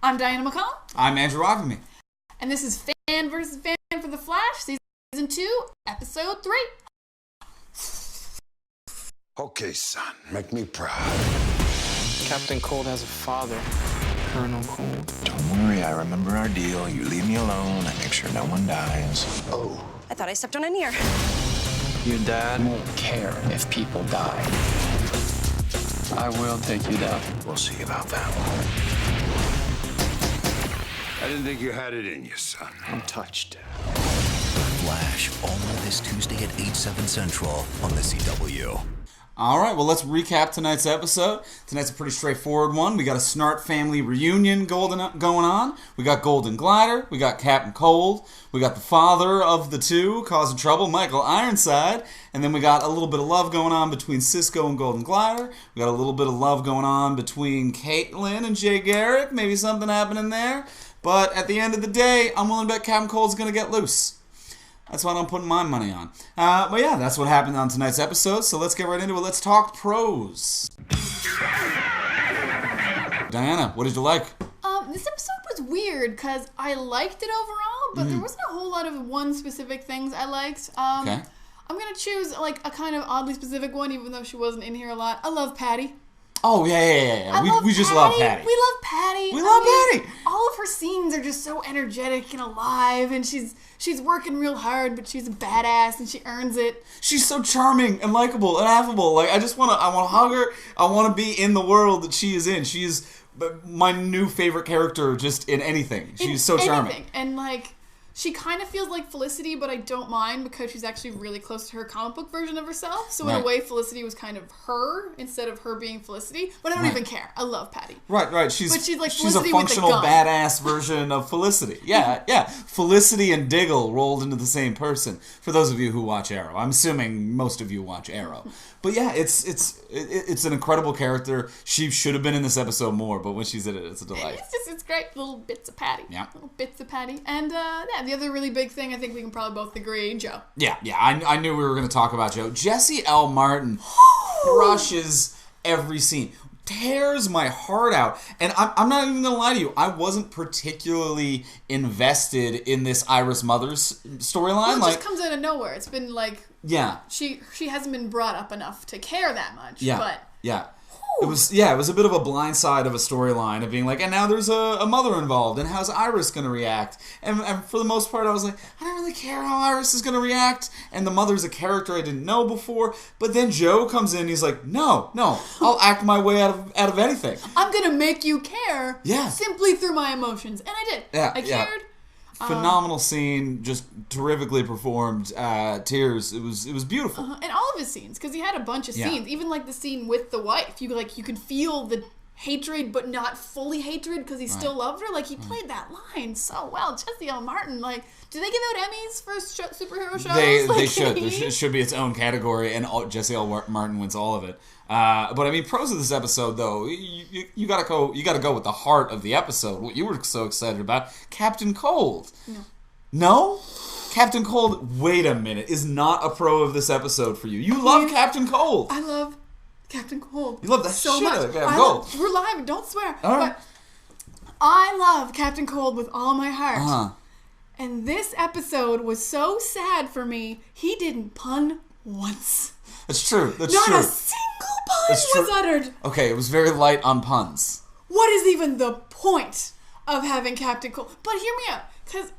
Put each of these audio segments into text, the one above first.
I'm Diana McCallum. I'm Andrew Ivimey. And this is Fan vs. Fan for The Flash, Season 2, Episode 3. Okay, son, make me proud. Captain Cold has a father, Colonel Cold. Don't worry, I remember our deal. You leave me alone, I make sure no one dies. Oh. I thought I stepped on an ear. Your dad won't care if people die. I will take you down. We'll see about that. I didn't think you had it in you, son. I'm touched. Flash, only this Tuesday at 8/7 Central on the CW. All right, well, let's recap tonight's episode. Tonight's a pretty straightforward one. We got a Snart family reunion going on. We got Golden Glider. We got Captain Cold. We got the father of the two causing trouble, Michael Ironside. And then we got a little bit of love going on between Cisco and Golden Glider. We got a little bit of love going on between Caitlin and Jay Garrick. Maybe something happening there. But at the end of the day, I'm willing to bet Captain Cold's going to get loose. That's what I'm putting my money on. But yeah, that's what happened on tonight's episode, so let's get right into it. Let's talk pros. Diana, what did you like? This episode was weird because I liked it overall, but there wasn't a whole lot of one specific things I liked. Okay. I'm going to choose like a kind of oddly specific one, even though she wasn't in here a lot. I love Patty. Oh, yeah. We just love Patty. We love Patty. Patty. All of her scenes are just so energetic and alive, and she's working real hard, but she's a badass, and she earns it. She's so charming and likable and affable. Like, I want to hug her. I want to be in the world that she is in. She is my new favorite character just in anything. She's so charming. And, like, she kind of feels like Felicity, but I don't mind because she's actually really close to her comic book version of herself. So in a way, Felicity was kind of her instead of her being Felicity. But I don't even care. I love Patty. Right. She's like she's a functional badass version of Felicity. Yeah. Felicity and Diggle rolled into the same person. For those of you who watch Arrow, I'm assuming most of you watch Arrow. But yeah, it's an incredible character. She should have been in this episode more, but when she's in it, it's a delight. It's great. Little bits of Patty. Yeah. Little bits of Patty. And the other really big thing, I think we can probably both agree, Joe. Yeah. I knew we were going to talk about Joe. Jesse L. Martin crushes every scene. Tears my heart out. And I'm not even going to lie to you. I wasn't particularly invested in this Iris Mothers storyline. Well, it just comes out of nowhere. It's been like... Yeah. She hasn't been brought up enough to care that much. Yeah. But... Yeah. It was a bit of a blind side of a storyline of being like, and now there's a mother involved, and how's Iris going to react? And for the most part, I was like, I don't really care how Iris is going to react, and the mother's a character I didn't know before, but then Joe comes in, and he's like, no, I'll act my way out of anything. I'm going to make you care simply through my emotions, and I did. Yeah, I cared. Phenomenal scene, just terrifically performed. Tears. It was beautiful. And all of his scenes, because he had a bunch of scenes. Even like the scene with the wife, you could feel the hatred, but not fully hatred because he still loved her. Like he played that line so well. Jesse L. Martin. Like, do they give out Emmys for superhero shows? They should. There should be its own category, and Jesse L. Martin wins all of it. But I mean, pros of this episode, though, you gotta go with the heart of the episode. What you were so excited about, Captain Cold. No? Captain Cold, wait a minute, is not a pro of this episode for you. You love Captain Cold. I love Captain Cold. You love that so shit much. out of Captain Cold. We're live, don't swear. All right. But I love Captain Cold with all my heart. And this episode was so sad for me, he didn't pun once. That's true. Not a single pun was uttered. Okay, it was very light on puns. What is even the point of having Captain Cold? But hear me out, because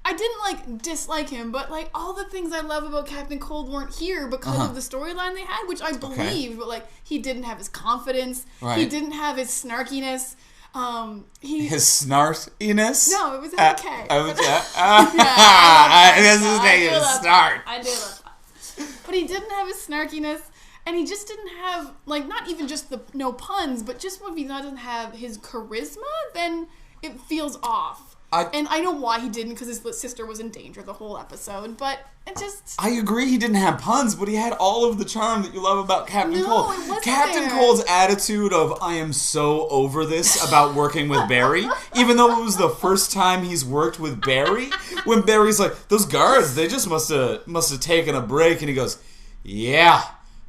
I didn't dislike him, but all the things I love about Captain Cold weren't here because of the storyline they had, which I believe, but he didn't have his confidence. Right. He didn't have his snarkiness. His snarkiness? No, it was okay. This is his name is Snart. I do love that. But he didn't have his snarkiness, and he just didn't have, not even just the no puns, but just if he doesn't have his charisma, then it feels off. And I know why he didn't, because his sister was in danger the whole episode, but it just... I agree he didn't have puns, but he had all of the charm that you love about Captain Cold. It wasn't Captain Cold's attitude of, I am so over this about working with Barry, even though it was the first time he's worked with Barry, when Barry's like, those guards, they just must have taken a break, and he goes, yeah,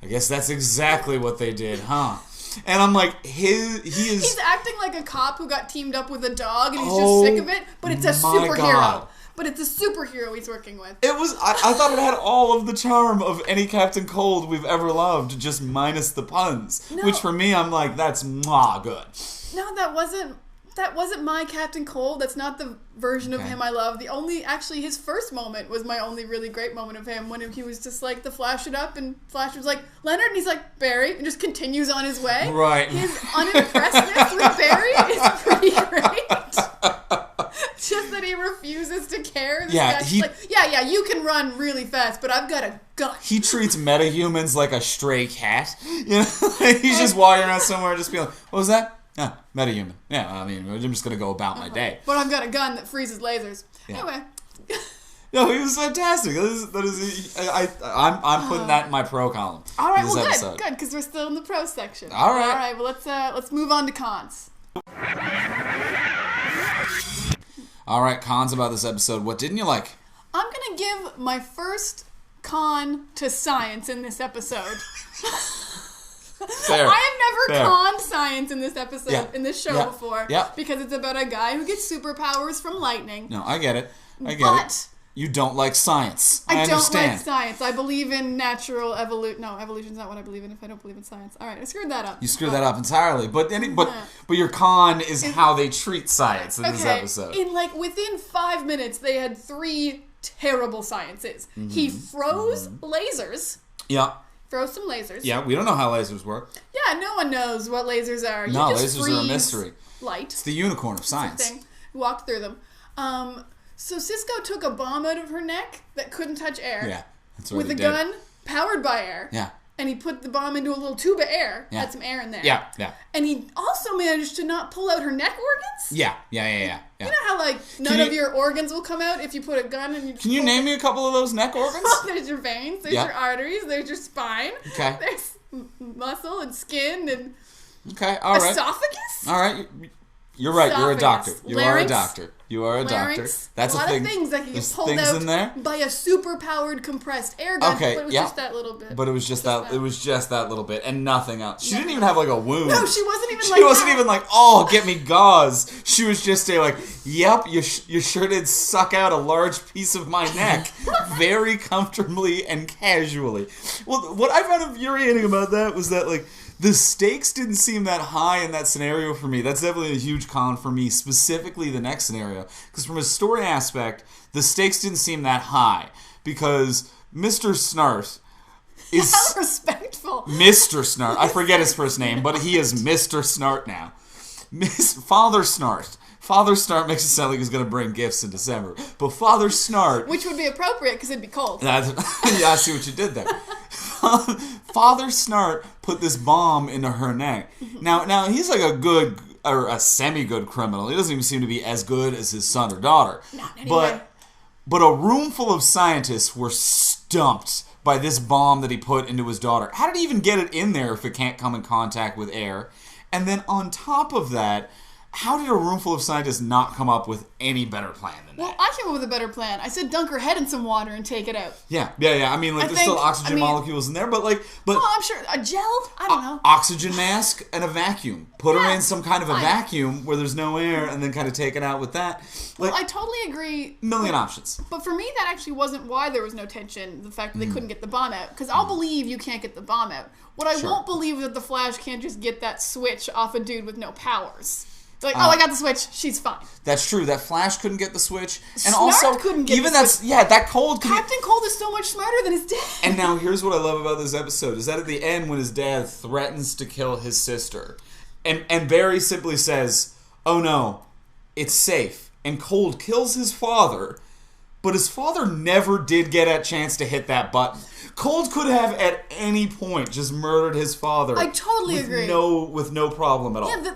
I guess that's exactly what they did, huh? And I'm like, he's acting like a cop who got teamed up with a dog and he's just sick of it, but it's a superhero. God. But it's a superhero he's working with. It was. I thought it had all of the charm of any Captain Cold we've ever loved, just minus the puns. No. Which for me, I'm like, that's good. No, that wasn't my Captain Cold. That's not the version of him I love. Actually, his first moment was my only really great moment of him, when he was just like, the Flash it up, and Flash was like, Leonard, and he's like, Barry, and just continues on his way. Right. His unimpressedness with Barry is pretty great. Just that he refuses to care. This guy's like, you can run really fast, but I've got a gun. He treats metahumans like a stray cat. You know, he's just walking around somewhere, just being like, "What was that? Yeah, metahuman. Yeah, I mean, I'm just gonna go about my day." But I've got a gun that freezes lasers. Yeah. Anyway. No, he was fantastic. I'm putting that in my pro column. All right, well, good, because we're still in the pro section. All right. Well, let's move on to cons. All right, cons about this episode. What didn't you like? I'm going to give my first con to science in this episode. Fair. I have never conned science in this episode, in this show before. Yeah. Because it's about a guy who gets superpowers from lightning. No, I get it. But you don't like science. I understand. Don't like science. I believe in natural evolution. No, evolution's not what I believe in if I don't believe in science. All right, I screwed that up. You screwed that up entirely. But your con is how they treat science in this episode. Within 5 minutes, they had 3 terrible sciences. Mm-hmm. He froze lasers. Yeah. Froze some lasers. Yeah, we don't know how lasers work. Yeah, no one knows what lasers are. No, lasers are a mystery. Light. It's the unicorn of science. Walked through them. So Cisco took a bomb out of her neck that couldn't touch air. Yeah, that's what with a gun powered by air. Yeah. And he put the bomb into a little tube of air. Yeah. Had some air in there. Yeah. And he also managed to not pull out her neck organs. Yeah. You know how none of your organs will come out if you put a gun and you. Can you name me a couple of those neck organs? There's your veins. There's your arteries. There's your spine. Okay. There's muscle and skin and. Okay. All right. Esophagus. All right. You're right. You're a doctor. You are a doctor. Larynx. That's a lot of things that can get pulled out by a super-powered compressed air gun. Okay, but it was just that little bit. But it was just that. It was just that little bit, and nothing else. She didn't even have a wound. No, she wasn't even. She wasn't even like, "Oh, get me gauze." She was just like, "Yep, you sure did suck out a large piece of my neck, very comfortably and casually." Well, what I found infuriating about that was that the stakes didn't seem that high in that scenario for me. That's definitely a huge con for me, specifically the next scenario. Because from a story aspect, the stakes didn't seem that high. Because Mr. Snart is... How respectful. Mr. Snart. I forget his first name, but he is Mr. Snart now. Father Snart. Father Snart makes it sound like he's going to bring gifts in December. But Father Snart... Which would be appropriate because it'd be cold. Yeah, I see what you did there. Father Snart put this bomb into her neck. Now he's like a good or a semi-good criminal. He doesn't even seem to be as good as his son or daughter. Not anyway. But a room full of scientists were stumped by this bomb that he put into his daughter. How did he even get it in there if it can't come in contact with air? And then on top of that, how did a room full of scientists not come up with any better plan than that? Well, I came up with a better plan. I said dunk her head in some water and take it out. Yeah. I mean, there's still oxygen molecules in there, but oh, I'm sure. A gel? I don't know. Oxygen mask and a vacuum. Put her in some kind of a vacuum where there's no air and then kind of take it out with that. Well, I totally agree. Million options. But for me, that actually wasn't why there was no tension, the fact that they couldn't get the bomb out. Because I'll believe you can't get the bomb out. What I won't believe is that the Flash can't just get that switch off a dude with no powers. Like, I got the switch. She's fine. That's true. That Flash couldn't get the switch, and Snart also couldn't get even the switch. that Cold. Captain Cold is so much smarter than his dad. And now here's what I love about this episode is that at the end when his dad threatens to kill his sister, and Barry simply says, "Oh no, it's safe," and Cold kills his father, but his father never did get a chance to hit that button. Cold could have at any point just murdered his father. I totally agree. With no problem at all. Yeah,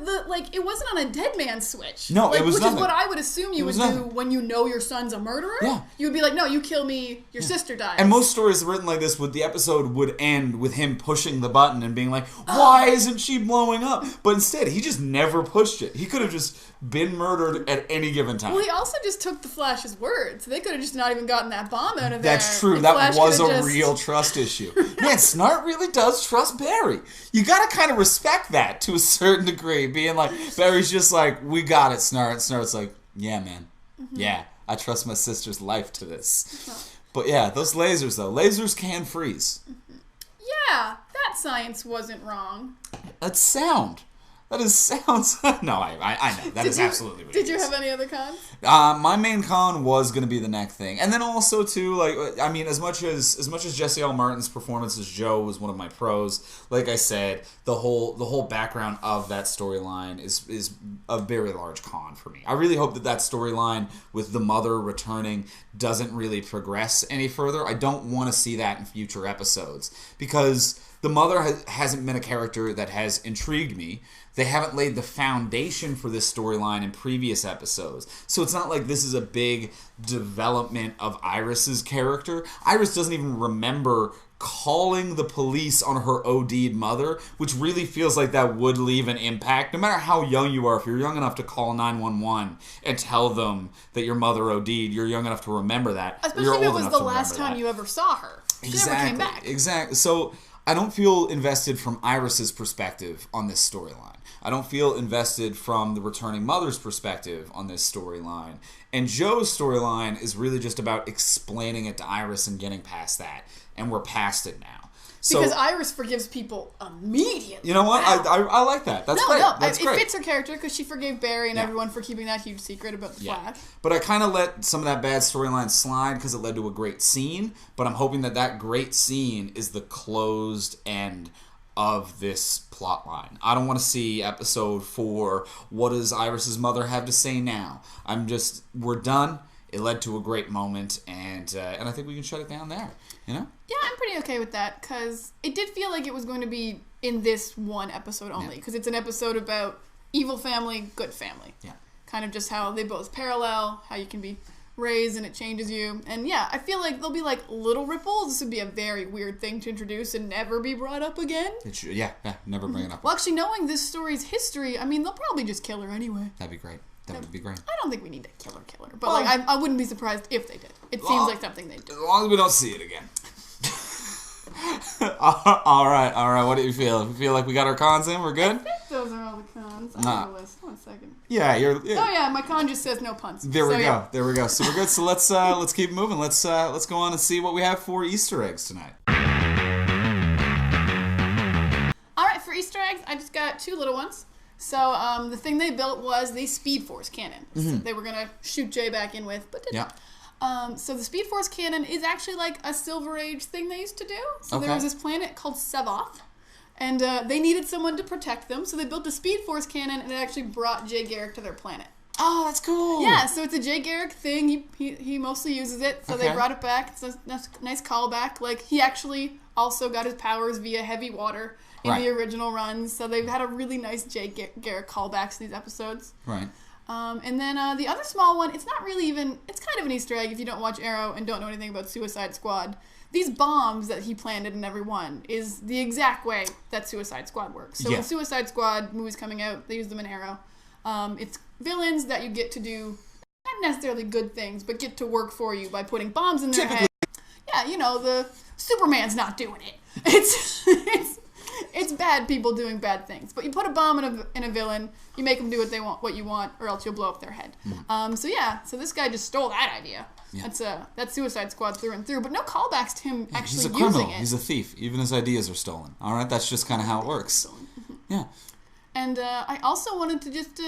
it wasn't on a dead man switch. No, it was which nothing. Is what I would assume you would do when you know your son's a murderer. Yeah. You would be like, no, you kill me, your sister dies. And most stories written like this, the episode would end with him pushing the button and being like, why isn't she blowing up? But instead, he just never pushed it. He could have just been murdered at any given time. Well, he also just took the Flash's word, so they could have just not even gotten that bomb out of there. That's true. That was a real trust issue. Man, Snart really does trust Barry. You gotta kind of respect that to a certain degree. Being like, Barry's just like, we got it, Snart. Snart's like, yeah, man. Mm-hmm. Yeah, I trust my sister's life to this. But yeah, those lasers, though. Lasers can freeze. Mm-hmm. Yeah, that science wasn't wrong. That's sound. That is sounds. No, I know. That is absolutely what it is. Did you have any other cons? My main con was going to be the neck thing. And then also, too, like, I mean, as much as Jesse L. Martin's performance as Joe was one of my pros, like I said, the whole background of that storyline is a very large con for me. I really hope that storyline with the mother returning doesn't really progress any further. I don't want to see that in future episodes. Because the mother hasn't been a character that has intrigued me. They haven't laid the foundation for this storyline in previous episodes. So it's not like this is a big development of Iris's character. Iris doesn't even remember calling the police on her OD'd mother, which really feels like that would leave an impact. No matter how young you are, if you're young enough to call 911 and tell them that your mother OD'd, you're young enough to remember that. Especially if it was the last time you ever saw her. She never came back. Exactly. So I don't feel invested from Iris's perspective on this storyline. I don't feel invested from the returning mother's perspective on this storyline. And Joe's storyline is really just about explaining it to Iris and getting past that. And we're past it now. So, because Iris forgives people immediately. You know what? Wow. I like that. That's great. That's great. It fits her character because she forgave Barry and everyone for keeping that huge secret about the Flash. But I kind of let some of that bad storyline slide because it led to a great scene. But I'm hoping that great scene is the closed end of this plot line. I don't want to see episode 4. What does Iris's mother have to say now? We're done. It led to a great moment, and I think we can shut it down there. You know? Yeah, I'm pretty okay with that because it did feel like it was going to be in this one episode only because it's an episode about evil family, good family. Yeah. Kind of just how they both parallel, how you can be raised and it changes you. And yeah, I feel like there'll be like little ripples. This would be a very weird thing to introduce and never be brought up again. Never bring it up. Well, actually, knowing this story's history, I mean, they'll probably just kill her anyway. That'd be great. That would be great. I don't think we need to kill her. But I wouldn't be surprised if they did. It seems like something they'd do. As long as we don't see it again. All right. What do you feel? You feel like we got our cons in? We're good? I think those are all the cons. I have a list. 1 second. Yeah, Oh yeah, my con just says no puns. There we go. So we're good. So let's keep moving. Let's go on and see what we have for Easter eggs tonight. All right, for Easter eggs, I just got 2 little ones. So the thing they built was the Speed Force cannon. Mm-hmm. So they were gonna shoot Jay back in with, but didn't. So the Speed Force cannon is actually like a Silver Age thing they used to do. So there was this planet called Sevoth, and they needed someone to protect them. So they built a Speed Force cannon, and it actually brought Jay Garrick to their planet. Oh, that's cool. Yeah, so it's a Jay Garrick thing. He mostly uses it, so they brought it back. It's a nice callback. Like, he actually also got his powers via heavy water in the original runs. So they've had a really nice Jay Garrick callbacks to these episodes. Right. And then the other small one, it's not really even, it's kind of an Easter egg if you don't watch Arrow and don't know anything about Suicide Squad. These bombs that he planted in every one is the exact way that Suicide Squad works. So when Suicide Squad movies coming out, they use them in Arrow. It's villains that you get to do, not necessarily good things, but get to work for you by putting bombs in their head. Yeah, the Superman's not doing it. It's bad people doing bad things. But you put a bomb in a villain, you make them do what you want, or else you'll blow up their head. So this guy just stole that idea. Yeah. That's Suicide Squad through and through, but no callbacks to him actually using it. He's a criminal. He's a thief. Even his ideas are stolen. All right, that's just kind of how it works. Yeah. And I also wanted to just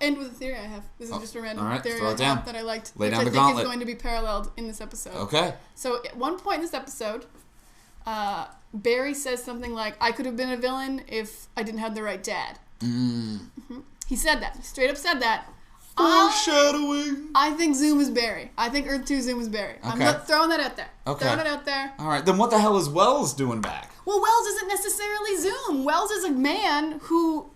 end with a theory I have. This is just a random theory I have that I liked, Lay down which the I think gauntlet. is going to be paralleled in this episode. Okay. So at one point in this episode, Barry says something like, I could have been a villain if I didn't have the right dad. Mm-hmm. He said that. He straight up said that. Foreshadowing. I think Zoom is Barry. I think Earth 2 Zoom is Barry. Okay. I'm throwing that out there. Okay. Throwing it out there. All right. Then what the hell is Wells doing back? Well, Wells isn't necessarily Zoom. Wells is a man who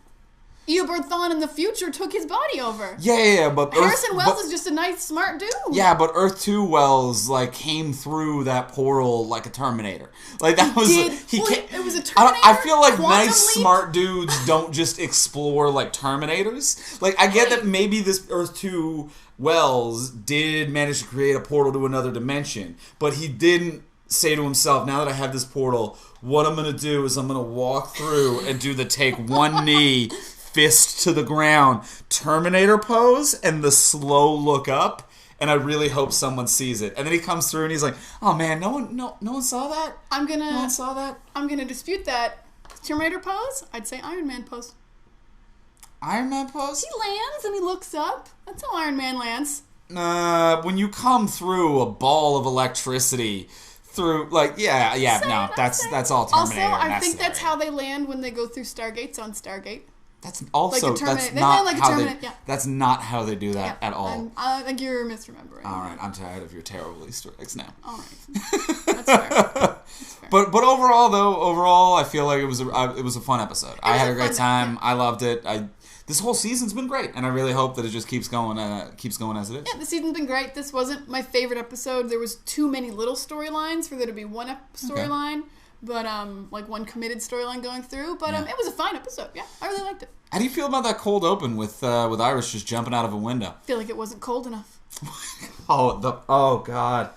Eobard Thawne in the future took his body over. Yeah, but Harrison Wells is just a nice, smart dude. Yeah, but Earth 2 Wells came through that portal like a Terminator. Like that was it was a Terminator. I feel like nice, leap? smart dudes don't just explore like Terminators. Like I get that maybe this Earth 2 Wells did manage to create a portal to another dimension, but he didn't say to himself, now that I have this portal, what I'm going to do is I'm going to walk through and do the take one knee, fist to the ground, Terminator pose, and the slow look up. And I really hope someone sees it. And then he comes through and he's like, "Oh man, no one saw that. No one saw that." I'm gonna dispute that. Terminator pose? I'd say Iron Man pose. Iron Man pose? He lands and he looks up. That's how Iron Man lands. When you come through a ball of electricity, through that's all Terminator. Also, I think that's how they land when they go through Stargates on Stargate. That's also that's not how they do that at all. I think you're misremembering. All right, I'm tired of your terrible Easter eggs now. All right, that's fair. But overall, I feel like it was a fun episode. I had a great time. I loved it. This whole season's been great, and I really hope that it just keeps going as it is. Yeah, the season's been great. This wasn't my favorite episode. There was too many little storylines for there to be one storyline. But, like one committed storyline going through. But it was a fine episode. Yeah, I really liked it. How do you feel about that cold open with Iris just jumping out of a window? I feel like it wasn't cold enough. Oh, God.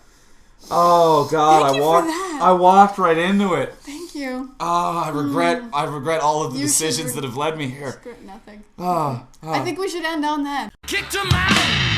Thank you for that. I walked right into it. Thank you. I regret all of the decisions that have led me here. Nothing. I think we should end on that. Kicked him out.